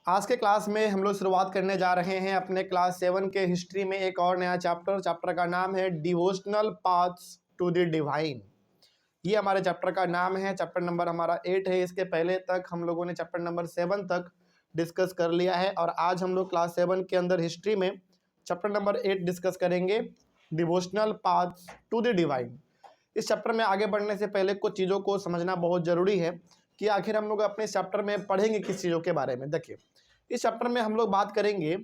आज के क्लास में हम लोग शुरुआत करने जा रहे हैं अपने क्लास 7 के हिस्ट्री में एक और नया चैप्टर का नाम है devotional paths to the divine. ये हमारे चैप्टर का नाम है। चैप्टर नंबर हमारा 8 है। इसके पहले तक हम लोगों ने चैप्टर नंबर 7 तक डिस्कस कर लिया है और आज हम लोग क्लास 7 के अंदर हिस्ट्री में चैप्टर नंबर 8 डिस्कस करेंगे, devotional paths to the divine. इस चैप्टर में आगे बढ़ने से पहले कुछ चीज़ों को समझना बहुत ज़रूरी है कि आखिर हम लोग अपने इस चैप्टर में पढ़ेंगे किस चीज़ों के बारे में। देखिए, इस चैप्टर में हम लोग बात करेंगे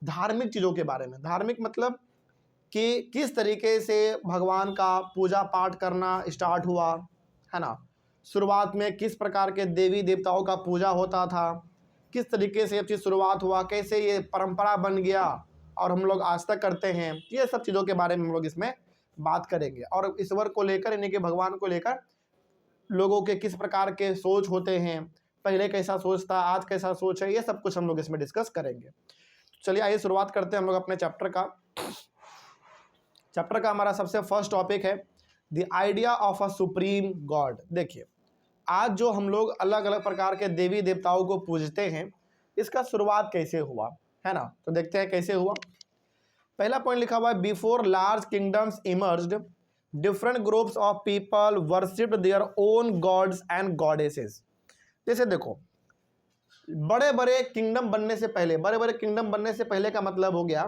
धार्मिक चीज़ों के बारे में। धार्मिक मतलब कि किस तरीके से भगवान का पूजा पाठ करना स्टार्ट हुआ, है ना। शुरुआत में किस प्रकार के देवी देवताओं का पूजा होता था, किस तरीके से ये चीज़ शुरुआत हुआ, कैसे ये परंपरा बन गया और हम लोग आज तक करते हैं। ये सब चीज़ों के बारे में हम लोग इसमें बात करेंगे और ईश्वर को लेकर, यानी कि भगवान को लेकर लोगों के किस प्रकार के सोच होते हैं, पहले कैसा सोच था, आज कैसा सोच है, ये सब कुछ हम लोग इसमें डिस्कस करेंगे। चलिए आइए शुरुआत करते हैं हम लोग अपने चैप्टर का हमारा सबसे फर्स्ट टॉपिक है the idea of a supreme God. देखिए, आज जो हम लोग अलग अलग प्रकार के देवी देवताओं को पूजते हैं, इसका शुरुआत कैसे हुआ, है ना। तो देखते हैं कैसे हुआ। पहला पॉइंट लिखा हुआ है, before large kingdoms emerged different groups of people worshipped their own God's and goddesses. जैसे देखो, बड़े बड़े किंगडम बनने से पहले का मतलब हो गया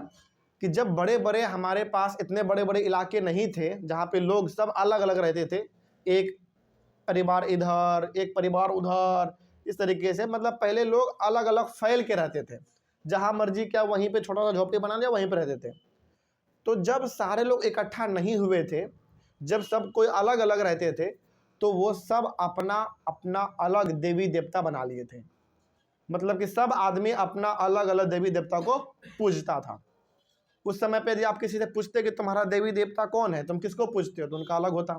कि जब बड़े बड़े हमारे पास इतने बड़े बड़े इलाके नहीं थे जहाँ पे लोग सब अलग अलग रहते थे, एक परिवार इधर एक परिवार उधर, इस तरीके से, मतलब पहले लोग अलग अलग फैल के रहते थे, जहाँ मर्जी क्या वहीं पे छोटा सा झोपड़ी बना लिया वहीं पे रहते थे। तो जब सारे लोग इकट्ठा नहीं हुए थे, जब सब कोई अलग अलग रहते थे, तो वो सब अपना अपना अलग देवी देवता बना लिए थे। मतलब कि सब आदमी अपना अलग अलग देवी देवता को पूजता था। उस समय पे यदि आप किसी से पूछते कि तुम्हारा देवी देवता कौन है, तुम किसको पूजते हो, तो उनका अलग होता।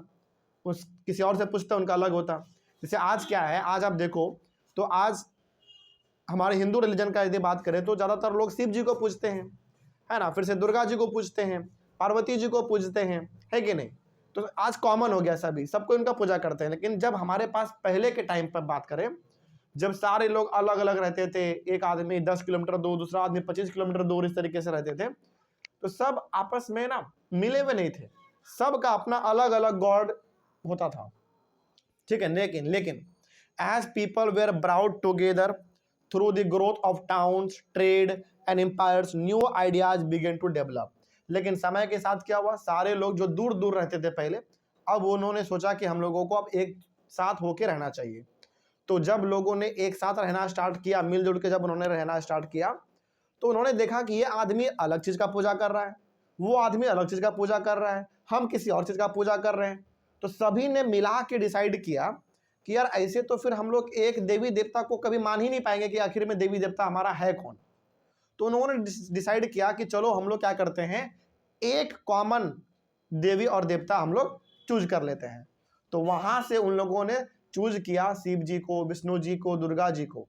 उस किसी और से पूछते उनका अलग होता। जैसे आज क्या है, आज आप देखो तो आज हमारे हिंदू रिलीजन का यदि बात करें तो ज़्यादातर लोग शिव जी को पूजते हैं, है ना। फिर से दुर्गा जी को पूजते हैं, पार्वती जी को पूजते हैं, है कि नहीं। तो आज कॉमन हो गया, सभी सबको इनका पूजा करते हैं। लेकिन जब हमारे पास पहले के टाइम पर बात करें, जब सारे लोग अलग अलग रहते थे, एक आदमी 10 किलोमीटर दूर, दूसरा आदमी 25 किलोमीटर दूर, इस तरीके से रहते थे, तो सब आपस में ना मिले हुए नहीं थे, सबका अपना अलग अलग गॉड होता था, ठीक है। लेकिन as people were brought together through the growth of towns, trade and empires, new ideas begin to develop. लेकिन समय के साथ क्या हुआ, सारे लोग जो दूर दूर रहते थे पहले, अब उन्होंने सोचा कि हम लोगों को अब एक साथ होकर रहना चाहिए। तो जब लोगों ने एक साथ रहना स्टार्ट किया, मिलजुल के जब उन्होंने रहना स्टार्ट किया, तो उन्होंने देखा कि ये आदमी अलग चीज़ का पूजा कर रहा है, वो आदमी अलग चीज़ का पूजा कर रहा है, हम किसी और चीज़ का पूजा कर रहे हैं। तो सभी ने मिला के डिसाइड किया कि यार ऐसे तो फिर हम लोग एक देवी देवता को कभी मान ही नहीं पाएंगे कि आखिर में देवी देवता हमारा है कौन। तो उन्होंने डिसाइड किया कि चलो हम लोग क्या करते हैं, एक कॉमन देवी और देवता हम लोग चूज कर लेते हैं। तो वहां से उन लोगों ने चूज किया शिव जी को, विष्णु जी को, दुर्गा जी को।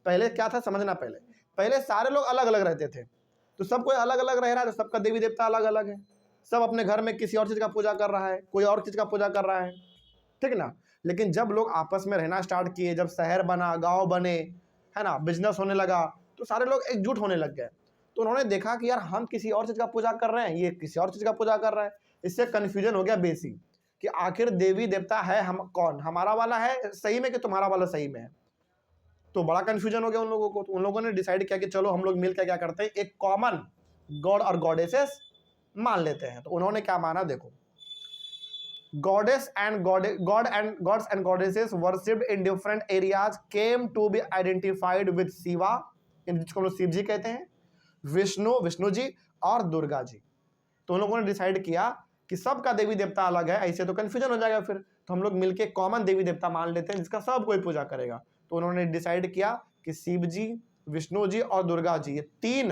पहले क्या था समझना, पहले सारे लोग अलग अलग रहते थे, तो सब कोई अलग अलग रह रहा है, तो सबका देवी देवता अलग अलग है। सब अपने घर में किसी और चीज़ का पूजा कर रहा है, कोई और चीज़ का पूजा कर रहा है, ठीक ना। लेकिन जब लोग आपस में रहना स्टार्ट किए, जब शहर बना, गांव बने, है ना, बिजनेस होने लगा, तो सारे लोग एकजुट होने लग गए। तो उन्होंने देखा कि यार हम किसी और चीज़ का पूजा कर रहे हैं, ये किसी और चीज़ का पूजा कर रहा है। इससे कन्फ्यूजन हो गया बेसिक कि आखिर देवी देवता है हम कौन, हमारा वाला है सही में कि तुम्हारा वाला सही में है। तो बड़ा कन्फ्यूजन हो गया उन लोगों को। तो उन लोगों ने डिसाइड किया कि चलो हम लोग मिलकर क्या करते हैं, एक कॉमन गॉड और गॉडेसेस मान लेते हैं। तो उन्होंने क्या माना, देखो, gods and goddesses worshipped in different areas came to be identified with Shiva, जिसको हम लोग शिव जी कहते हैं, विष्णु जी और दुर्गा जी। तो उन लोगों ने डिसाइड किया कि सबका देवी देवता अलग है, ऐसे तो कन्फ्यूजन हो जाएगा फिर, तो हम लोग मिलके कॉमन देवी देवता मान लेते हैं जिसका सब कोई पूजा करेगा। तो उन्होंने डिसाइड किया कि शिव जी, विष्णु जी और दुर्गा जी, ये तीन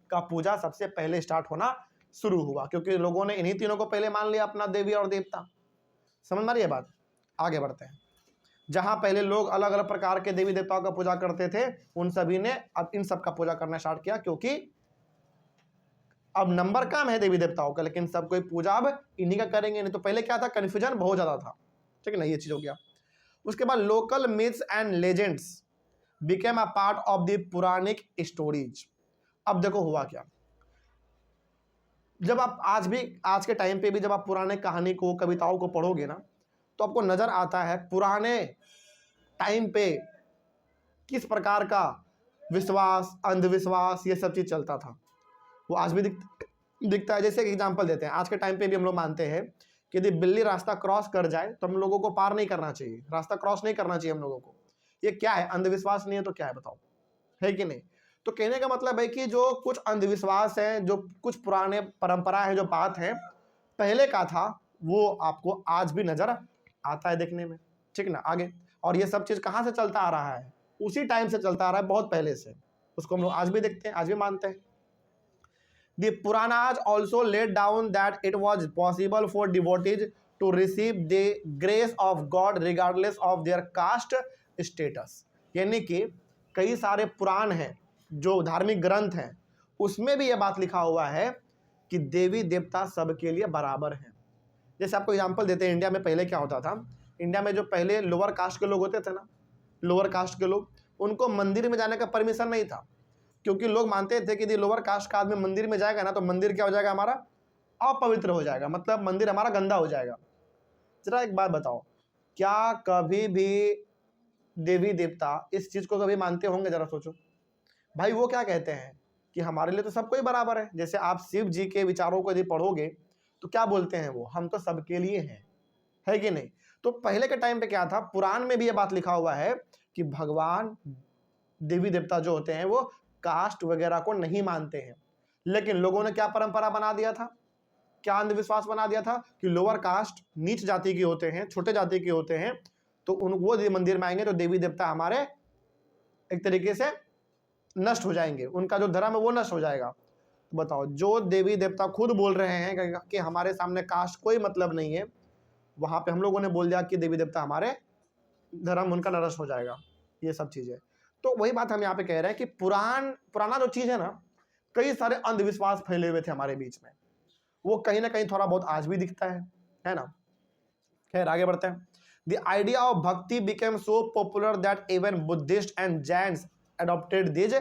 का पूजा सबसे पहले स्टार्ट होना शुरू हुआ, क्योंकि लोगों ने इन्हीं तीनों को पहले मान लिया अपना देवी और देवता। समझ में आ रही है बात। आगे बढ़ते हैं। जहां पहले लोग अलग अलग प्रकार के देवी देवताओं का पूजा करते थे, उन सभी ने अब इन सब का पूजा करना स्टार्ट किया, क्योंकि अब नंबर कम है देवी देवताओं का, लेकिन सब कोई पूजा अब इन्हीं का करेंगे। नहीं तो पहले क्या था, कन्फ्यूजन बहुत ज़्यादा था, ठीक है ना, ये चीज़ हो गया। उसके बाद local myths and legends became a part of the Puranik stories. अब देखो हुआ क्या, जब आप आज के टाइम पे भी जब आप पुराने कहानी को, कविताओं को पढ़ोगे ना, तो आपको नजर आता है पुराने टाइम पे किस प्रकार का विश्वास, अंधविश्वास, ये सब चीज चलता था। वो आज भी दिखता है। जैसे एक एग्जांपल देते हैं, आज के टाइम पे भी हम लोग मानते हैं कि यदि बिल्ली रास्ता क्रॉस कर जाए तो हम लोगों को पार नहीं करना चाहिए, रास्ता क्रॉस नहीं करना चाहिए हम लोगों को। ये क्या है, अंधविश्वास नहीं है तो क्या है बताओ, है कि नहीं। तो कहने का मतलब है कि जो कुछ अंधविश्वास है, जो कुछ पुराने परंपरा है, जो बात है पहले का था, वो आपको आज भी नजर आता है देखने में, ठीक ना। आगे, और ये सब चीज कहाँ से चलता आ रहा है, उसी टाइम से चलता आ रहा है, बहुत पहले से। उसको हम लोग आज भी देखते हैं, आज भी मानते हैं। The Puranas also laid down that it was possible for devotees to receive the grace of God regardless of their caste status। यानी कि कई सारे पुराण हैं, जो धार्मिक ग्रंथ हैं, उसमें भी यह बात लिखा हुआ है कि देवी देवता सबके लिए बराबर हैं। जैसे आपको एग्जांपल देते हैं, इंडिया में पहले क्या होता था, इंडिया में जो पहले लोअर कास्ट के लोग होते थे ना, लोअर कास्ट के लोग, उनको मंदिर में जाने का परमिशन नहीं था, क्योंकि लोग मानते थे कि यदि लोअर कास्ट का आदमी मंदिर में जाएगा ना, तो मंदिर क्या हो जाएगा, हमारा अपवित्र हो जाएगा, मतलब मंदिर हमारा गंदा हो जाएगा। जरा एक बात बताओ, क्या कभी भी देवी देवता इस चीज को कभी मानते होंगे? जरा सोचो भाई। वो क्या कहते हैं कि हमारे लिए तो सब कोई बराबर है। जैसे आप शिव जी के विचारों को यदि पढ़ोगे तो क्या बोलते हैं वो, हम तो सबके लिए हैं, है कि नहीं। तो पहले के टाइम पे क्या था, पुराण में भी ये बात लिखा हुआ है कि भगवान, देवी देवता जो होते हैं वो कास्ट वगैरह को नहीं मानते हैं। लेकिन लोगों ने क्या परंपरा बना दिया था, क्या अंधविश्वास बना दिया था कि लोअर कास्ट, नीच जाति के होते हैं, छोटे जाति के होते हैं, तो वो मंदिर में आएंगे तो देवी देवता हमारे एक तरीके से नष्ट हो जाएंगे, उनका जो धर्म है वो नष्ट हो जाएगा। तो बताओ, जो देवी देवता खुद बोल रहे हैं कि हमारे सामने कास्ट कोई मतलब नहीं है, वहां पे हम लोगों ने बोल दिया कि देवी देवता हमारे धर्म, उनका नष्ट हो जाएगा, ये सब चीजें। तो वही बात हम यहाँ पे कह रहे हैं कि पुराना जो चीज है ना, कई सारे अंधविश्वास फैले हुए थे हमारे बीच में, वो कहीं ना कहीं थोड़ा बहुत आज भी दिखता है ना। खैर आगे बढ़ते हैं। The idea of bhakti became so popular that even Buddhists and Jains adopted these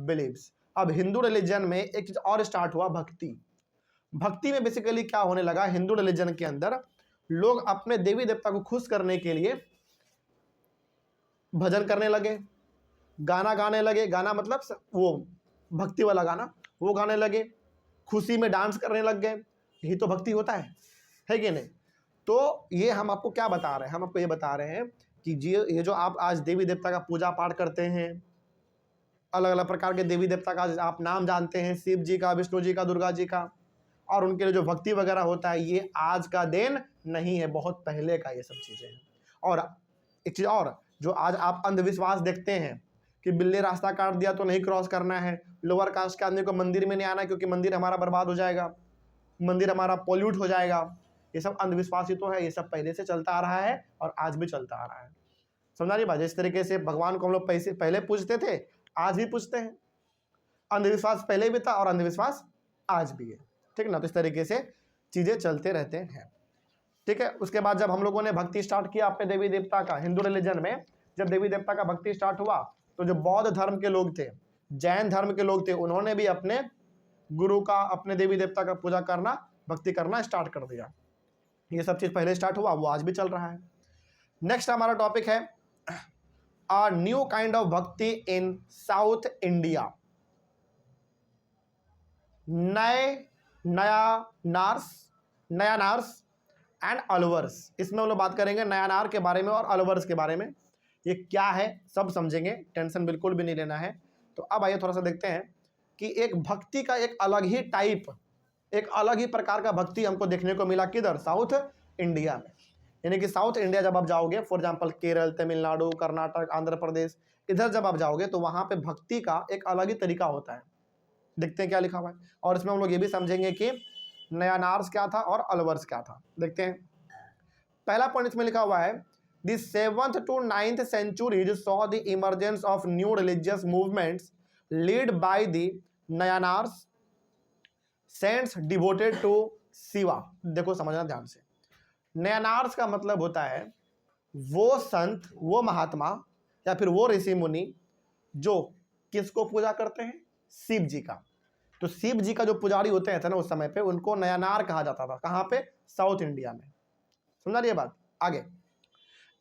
beliefs। अब हिंदू रिलीजन में एक चीज और स्टार्ट हुआ, भक्ति। भक्ति में बेसिकली क्या होने लगा, हिंदू रिलीजन के अंदर लोग अपने देवी देवता को खुश करने के लिए भजन करने लगे, गाना गाने लगे, गाना मतलब वो भक्ति वाला गाना, वो गाने लगे, खुशी में डांस करने लग गए। यही तो भक्ति होता है कि नहीं। तो ये हम आपको क्या बता रहे हैं, हम आपको ये बता रहे हैं कि ये जो आप आज देवी देवता का पूजा पाठ करते हैं, अलग अलग प्रकार के देवी देवता का आप नाम जानते हैं, शिव जी का, विष्णु जी का, दुर्गा जी का, और उनके लिए जो भक्ति वगैरह होता है, ये आज का दिन नहीं है, बहुत पहले का ये सब चीजें हैं। और एक चीज और, जो आज आप अंधविश्वास देखते हैं कि बिल्ली रास्ता काट दिया तो नहीं क्रॉस करना है, लोअर कास्ट के आदमी को मंदिर में नहीं आना क्योंकि मंदिर हमारा बर्बाद हो जाएगा, मंदिर हमारा पॉल्यूट हो जाएगा, ये सब अंधविश्वास ही तो है। ये सब पहले से चलता आ रहा है और आज भी चलता आ रहा है। समझा रही बात। जिस तरीके से भगवान को हम लोग पहले पूजते थे, आज भी पूजते हैं। अंधविश्वास पहले भी था और अंधविश्वास आज भी है, ठीक ना। तो इस तरीके से चीजें चलते रहते हैं, ठीक है। उसके बाद जब हम लोगों ने भक्ति स्टार्ट किया अपने देवी देवता का, हिंदू रिलीजन में जब देवी देवता का भक्ति स्टार्ट हुआ, तो जो बौद्ध धर्म के लोग थे, जैन धर्म के लोग थे, उन्होंने भी अपने गुरु का, अपने देवी देवता का पूजा करना, भक्ति करना स्टार्ट कर दिया। ये सब चीज पहले स्टार्ट हुआ, वो आज भी चल रहा है। नेक्स्ट हमारा टॉपिक है अ न्यू काइंड ऑफ भक्ति इन south India. Nayanars and Alvars, इसमें हम लोग बात करेंगे नयानार के बारे में और अलवर्स के बारे में। ये क्या है सब समझेंगे, टेंशन बिल्कुल भी नहीं लेना है। तो अब आइए थोड़ा सा देखते हैं कि एक भक्ति का एक अलग ही टाइप, एक अलग ही प्रकार का भक्ति हमको देखने को मिला किधर, साउथ इंडिया में। यानी कि साउथ इंडिया जब आप जाओगे, फॉर एग्जांपल केरल, तमिलनाडु, कर्नाटक, आंध्र प्रदेश, इधर जब आप जाओगे तो वहां पे भक्ति का एक अलग ही तरीका होता है। देखते हैं क्या लिखा हुआ है, और इसमें हम लोग ये भी समझेंगे कि नयानार्स क्या था और अलवर्स क्या था। देखते हैं, पहला पॉइंट इसमें लिखा हुआ है, The 7th to 9th centuries saw the emergence of new religious movements led by the Nayanars, saints devoted to Shiva। देखो समझना ध्यान से, नयानार्स का मतलब होता है वो संत, वो महात्मा या फिर वो ऋषि मुनि जो किसको पूजा करते हैं? शिव जी का। तो शिव जी का जो पुजारी होते थे ना उस समय पे, उनको नयनार कहा जाता था। कहाँ पे? साउथ इंडिया में। समझा रही है बात? आगे,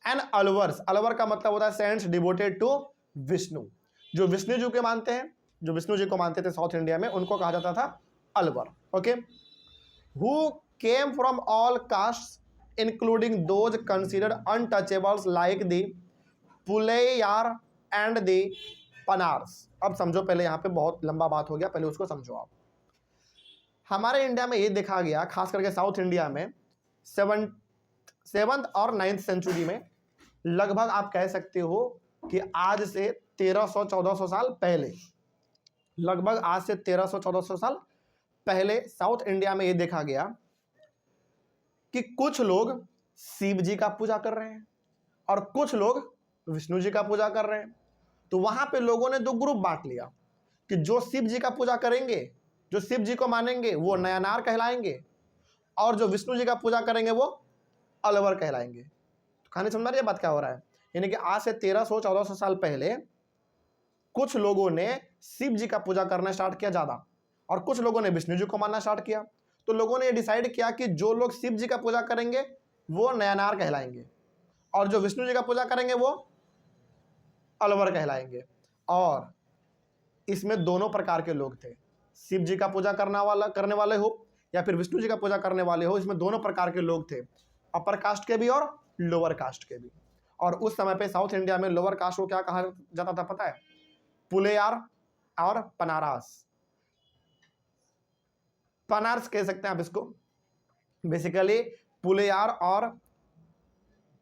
एंड अलवर्स, अलवर का मतलब होता है सेंट्स डिवोटेड टू विष्णु, जो विष्णु जी को मानते हैं, जो विष्णु जी को मानते थे साउथ इंडिया में, उनको कहा जाता था Alvar. Okay, who came from all caste including those considered untouchables like the Pulayar and the Panars. अब समझो, पहले यहाँ पे बहुत लंबा बात हो गया, पहले उसको समझो आप। हमारे इंडिया में ये देखा गया, खास करके साउथ इंडिया में, सेवंथ और 9th सेंचुरी में, लगभग आप कह सकते हो कि आज से 1300-1400 साल पहले, लगभग आज से 1300-1400 साल पहले साउथ इंडिया में ये देखा गया कि कुछ लोग शिव जी का पूजा कर रहे हैं और कुछ लोग विष्णु जी का पूजा कर रहे हैं। तो वहां पे लोगों ने 2 ग्रुप बांट लिया कि जो शिव जी का पूजा करेंगे, जो शिव जी को मानेंगे, वो नयनार कहलाएंगे, और जो विष्णु जी का पूजा करेंगे वो अलवर कहलाएंगे। तो कहानी समझ रही है बात क्या हो रहा है? यानी कि आज से 1300-1400 साल पहले कुछ लोगों ने शिव जी का पूजा करना स्टार्ट किया ज्यादा, और कुछ लोगों ने विष्णु जी को मानना स्टार्ट किया। तो लोगों ने डिसाइड किया कि जो लोग शिव जी का पूजा करेंगे वो नयनार कहलाएंगे, और जो विष्णु जी का पूजा करेंगे वो अलवर कहलाएंगे। और इसमें दोनों प्रकार के लोग थे, शिव जी का पूजा करने वाले हो या फिर विष्णु जी का पूजा करने वाले हो, इसमें दोनों प्रकार के लोग थे, अपर कास्ट के भी और लोअर कास्ट के भी। और उस समय पे साउथ इंडिया में लोअर कास्ट को क्या कहा जाता था पता है? पुलेयार और पनारास। पनार्स कह सकते हैं आप इसको। बेसिकली पुलेयार और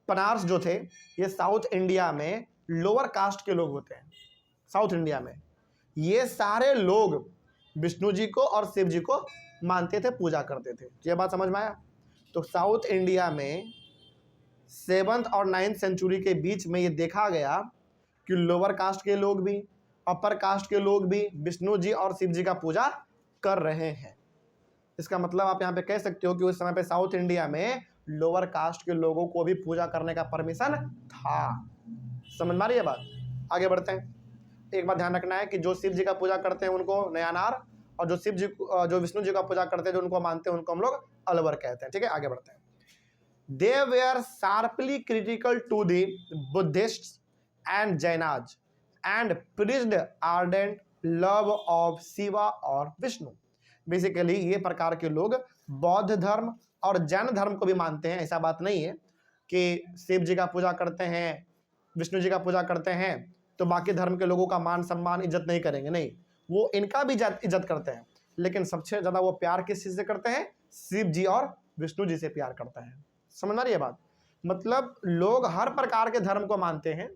पनार्स जो थे, ये साउथ इंडिया में लोअर कास्ट के लोग होते हैं। साउथ इंडिया में ये सारे लोग विष्णु जी को और शिव जी को मानते थे, पूजा करते थे। ये बात समझ में आया? तो साउथ इंडिया में 7th और 9th सेंचुरी के बीच में ये देखा गया कि लोअर कास्ट के लोग भी, अपर कास्ट के लोग भी विष्णु जी और शिव जी का पूजा कर रहे हैं। इसका मतलब आप यहाँ पे कह सकते हो कि उस समय पे साउथ इंडिया में लोअर कास्ट के लोगों को भी पूजा करने का परमिशन था। समझ में आ रही है बात? आगे बढ़ते हैं। एक बात ध्यान रखना है कि जो शिव जी का पूजा करते हैं उनको नयनार, और जो विष्णु जी का पूजा करते हैं, जो उनको मानते हैं, उनको हम लोग अलवर कहते हैं। ठीक है, आगे बढ़ते हैं। They were sharply critical to the Buddhists and Jainas and preached ardent love of Shiva और विष्णु। बेसिकली ये प्रकार के लोग बौद्ध धर्म और जैन धर्म को भी मानते हैं। ऐसा बात नहीं है कि शिव जी का पूजा करते हैं, विष्णु जी का पूजा करते हैं तो बाकी धर्म के लोगों का मान सम्मान इज्जत नहीं करेंगे। नहीं, वो इनका भी इज्जत करते हैं, लेकिन सबसे ज्यादा वो प्यार किस चीज से करते हैं? शिव जी और विष्णु जी से प्यार करते हैं। समझ आ रही है बात? मतलब लोग हर प्रकार के धर्म को मानते हैं,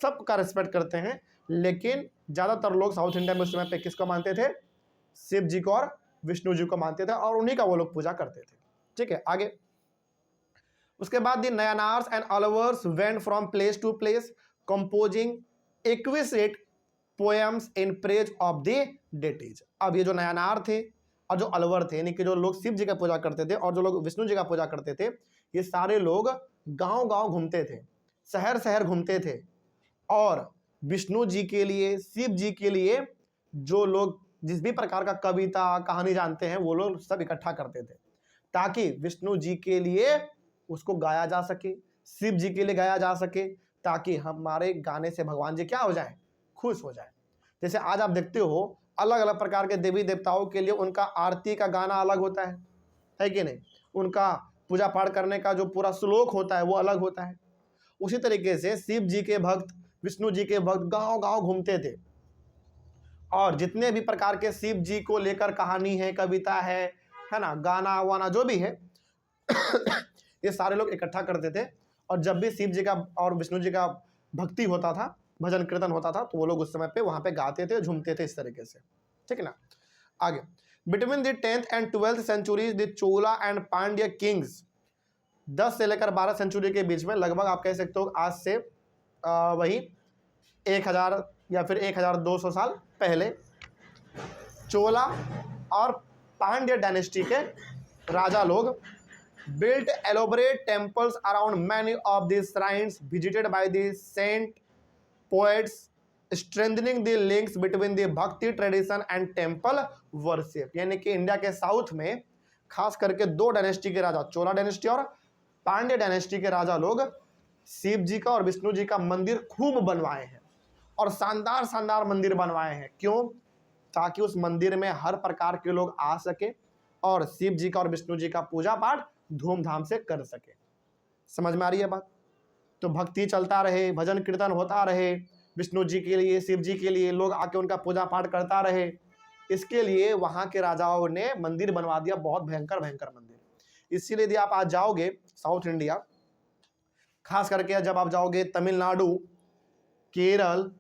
सबका रिस्पेक्ट करते हैं, लेकिन ज्यादातर लोग साउथ इंडिया में उस समय पे किसको मानते थे? शिव जी को और विष्णु जी को मानते थे, और उन्हीं का वो लोग पूजा करते थे। ठीक है, आगे। उसके बाद the Nayanars and Alvars went from place to place composing exquisite poems in praise of the deities. अब ये जो नयनार थे और जो अलवर थे, यानी कि जो लोग शिव जी का पूजा करते थे और जो लोग विष्णु जी का पूजा करते थे, ये सारे लोग गांव-गांव घूमते थे, शहर-शहर घूमते थे, और विष्णु जी के लिए, शिव जी के लिए जो लोग जिस भी प्रकार का कविता कहानी जानते हैं, वो लोग सब इकट्ठा करते थे, ताकि विष्णु जी के लिए उसको गाया जा सके, शिव जी के लिए गाया जा सके, ताकि हमारे गाने से भगवान जी क्या हो जाए? खुश हो जाए। जैसे आज आप देखते हो अलग अलग प्रकार के देवी देवताओं के लिए उनका आरती का गाना अलग होता है कि नहीं? उनका पूजा पाठ करने का जो पूरा श्लोक होता है वो अलग होता है। उसी तरीके से शिव जी के भक्त, विष्णु जी के भक्त गांव-गांव घूमते थे, और जितने भी प्रकार के शिव जी को लेकर कहानी है, कविता है ना, गाना वाना जो भी है ये सारे लोग इकट्ठा करते थे, और जब भी शिव जी का और विष्णु जी का भक्ति होता था, भजन कीर्तन होता था, तो वो लोग उस समय पे वहां पे गाते थे, झूमते थे इस तरीके से। ठीक है ना? आगे, between the 10th and 12th centuries the Chola and Pandya kings, 10 से लेकर 12 सेंचुरी के बीच में, लगभग आप कह सकते हो आज से वही 1000 या फिर 1200 साल पहले, चोला और पांड्य डायनेस्टी के राजा लोग built elaborate temples around many of these shrines visited by the saint, poets, strengthening the links between the भक्ति ट्रेडिशन एंड टेम्पल वर्शिप। यानी कि इंडिया के साउथ में खास करके दो डायनेस्टी के राजा, चोला डायनेस्टी और पांड्य डायनेस्टी के राजा लोग शिव जी का और विष्णु जी का मंदिर खूब बनवाए हैं और शानदार शानदार मंदिर बनवाए हैं। क्यों? ताकि उस मंदिर में हर प्रकार के लोग आ सके और शिव जी का और विष्णु जी का पूजा पाठ धूमधाम से कर सके। समझ में आ रही है बात? तो भक्ति चलता रहे, भजन कीर्तन होता रहे, विष्णु जी के लिए, शिव जी के लिए, लोग आके उनका पूजा पाठ करता रहे, इसके लिए वहां के राजाओं ने मंदिर बनवा दिया, बहुत भयंकर भयंकर मंदिर। इसीलिए यदि आप आज जाओगे साउथ इंडिया, खास करके जब आप जाओगे तमिलनाडु, केरल,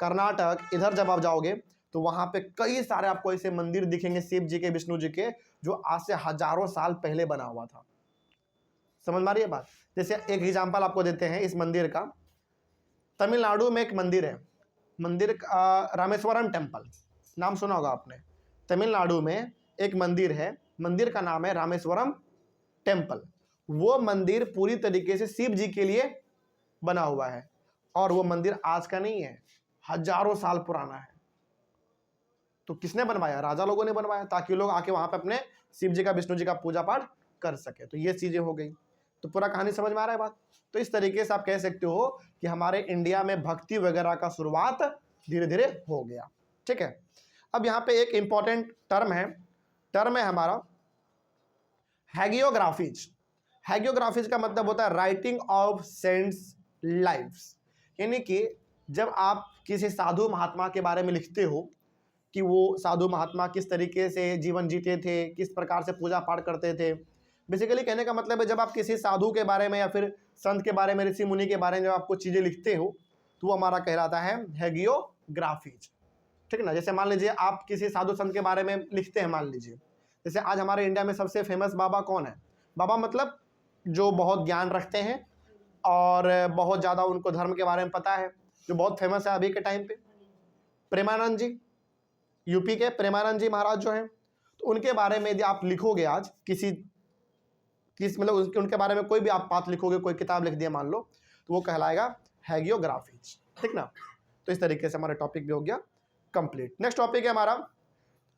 कर्नाटक, इधर जब आप जाओगे तो वहां पे कई सारे आपको ऐसे मंदिर दिखेंगे शिव जी के, विष्णु जी के, जो आज से हजारों साल पहले बना हुआ था। समझ में आ रही है बात? जैसे एक एग्जांपल आपको देते हैं इस मंदिर का। तमिलनाडु में एक मंदिर है, मंदिर रामेश्वरम टेम्पल, नाम सुना होगा आपने। तमिलनाडु में एक मंदिर है, मंदिर का नाम है रामेश्वरम टेम्पल। वो मंदिर पूरी तरीके से शिव जी के लिए बना हुआ है और वो मंदिर आज का नहीं है, हजारों साल पुराना है। तो किसने बनवाया? राजा लोगों ने बनवाया, ताकि लोग आके वहां पे अपने शिव जी का, विष्णु जी का पूजा पाठ कर सके। तो ये चीजें हो गई। तो पूरा कहानी समझ में आ रहा है बात? तो इस तरीके से आप कह सकते हो कि हमारे इंडिया में भक्ति वगैरह का शुरुआत धीरे धीरे हो गया। ठीक है। अब यहाँ पे एक इंपॉर्टेंट टर्म है हमारा हैगियोग्राफीज। हैगियोग्राफीज का मतलब होता है राइटिंग ऑफ सेंट्स लाइव्स। यानी कि जब आप किसी साधु महात्मा के बारे में लिखते हो कि वो साधु महात्मा किस तरीके से जीवन जीते थे, किस प्रकार से पूजा पाठ करते थे, बेसिकली कहने का मतलब है जब आप किसी साधु के बारे में या फिर संत के बारे में, ऋषि मुनि के बारे में जब आप कुछ चीज़ें लिखते हो तो वो हमारा कहलाता है हैगियोग्राफीज। ठीक ना? जैसे मान लीजिए आप किसी साधु संत के बारे में लिखते हैं, मान लीजिए जैसे आज हमारे इंडिया में सबसे फेमस बाबा कौन है? बाबा मतलब जो बहुत ज्ञान रखते हैं और बहुत ज़्यादा उनको धर्म के बारे में पता है, जो बहुत फेमस है अभी के टाइम पे, प्रेमानंद जी, यूपी के प्रेमानंद जी महाराज जो हैं। तो उनके बारे में यदि आप लिखोगे आज मतलब उनके बारे में कोई भी आप बात लिखोगे, कोई किताब लिख दिया मान लो, तो वो कहलाएगा हैगियोग्राफीज। ठीक ना? तो इस तरीके से हमारा टॉपिक भी हो गया कंप्लीट। नेक्स्ट टॉपिक है हमारा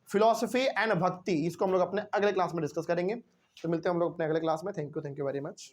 फिलॉसफी एंड भक्ति। इसको हम लोग अपने अगले क्लास में डिस्कस करेंगे। तो मिलते हैं हम लोग अपने अगले क्लास में। Thank you very much.